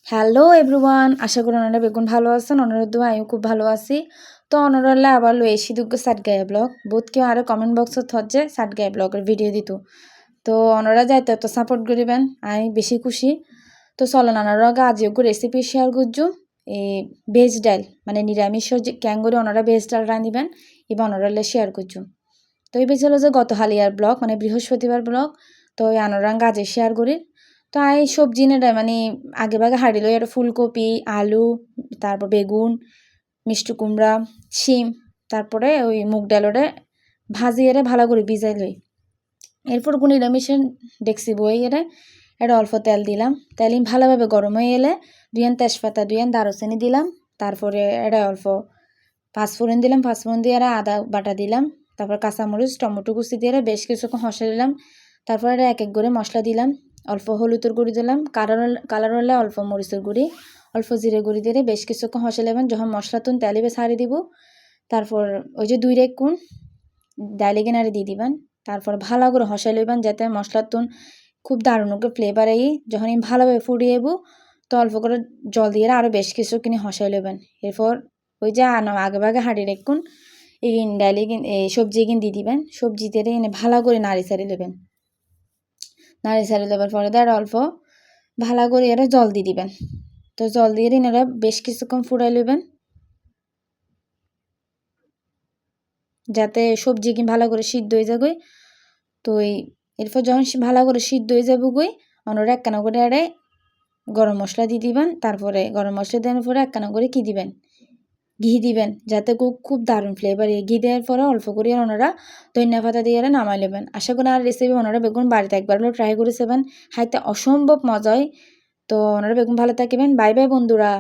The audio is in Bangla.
হ্যালো এভরিওয়ান, আশা করি ওনারা বেগুন ভালো আছেন। ওনারা দোয়া আমিও খুব ভালো আছি। তো ওনারা আবার লো এসি দুগ্গ সাটগায়া ব্লগ বহুত কেউ আরো কমেন্ট বক্সত হচ্ছে সাটগায়া ব্লগের ভিডিও দিত। তো ওনারা যাইতে তো সাপোর্ট করিবেন, আমি বেশি খুশি। তো চলো নানারা আজকে রেসিপি শেয়ার করছু। এই ভেজ ডাল মানে নিরামিষ ক্যাং করে ওনারা ভেজ ডাল রাঁধিবেন এবার ওনারা শেয়ার করছু। তো এই বেশ হলো যে গত হালিয়ার ব্লগ মানে বৃহস্পতিবার ব্লগ। তো ওই আনোরাং আজে শেয়ার করি। তো এই সবজি নেড়ে মানে আগে ভাগে হাঁড়ি লই আর ফুলকপি আলু তারপর বেগুন মিষ্টি কুমড়া শিম তারপরে ওই মুগ ডালরে ভাজিয়ে ভালো করে ভিজাই লই। এরপর কোন নিরামিষের ডেক্সি বই এটা অল্প তেল দিলাম। তেল ভালোভাবে গরম হয়ে এলে দুইয়ান তেজপাতা দুইয়ান দারুচিনি দিলাম। তারপরে এটা অল্প পাঁচফোড়ন দিলাম, পাঁচফোড়ন দিয়ে আদা বাটা দিলাম। তারপর কাঁচামরিচ টমেটো কুচি দিয়ে বেশ কিছুক্ষণ হসে দিলাম। তারপর এটা এক এক করে মশলা দিলাম। অল্প হলুদের গুঁড়ি দিলাম, কালার হলে অল্প মরিচের গুঁড়ি, অল্প জিরে গুঁড়ি দিয়ে বেশ কিছুক্ষণ হসে নেবেন। যখন মশলা তুন তেলিবে ছাড়ি দিব। তারপর ওই যে দুই রেকুন ডাইলে কিনারে দিয়ে দিবেন। তারপর ভালো করে হসাই লইবেন যাতে মশলার তুন খুব দারুণ করে ফ্লেভার আই। যখন ভালোভাবে ফুটিয়ে তো অল্প করে জল দিয়ে আরও বেশ কিছুক্ষণ হসাই লইবেন। এরপর ওই যে আগে ভাগে হাঁড়ি রেখুন এই ডাইলে এই সবজি দিয়ে দিবেন। সবজি দিয়ে এনে ভালো করে নাড়ি ছাড়ি নেবেন। নাড়ি ছাড়ি দেওয়ার পরে আর অল্প ভালো করে এরা জল দিয়ে দিবেন। তো জল দিয়ে এনারা বেশ কিছুক্ষণ ফুটাই নেবেন যাতে সবজি ভালো করে সিদ্ধ হয়ে যাবে। তো এরপর যখন ভালো করে সিদ্ধ হয়ে যাবে ওনারা একখানা করে আরে গরম মশলা দিয়ে দিবেন। তারপরে গরম মশলা দেওয়ার পরে একখানা করে কি দিবেন ঘি দিবেন যাতে খুব দারুণ ফ্লেভার। ঘি দেওয়ার পরে অল্প করে ওনারা ধনিয়া পাতা দিয়ে নামাই নেবেন। আশা করি আর রেসিপি ওনারা বেগুন বাড়িতে একবার হলেও ট্রাই করেছেন, হাইতে অসম্ভব মজা হয়। তো ওনারা বেগুন ভালো থাকবেন। বাই বাই বন্ধুরা।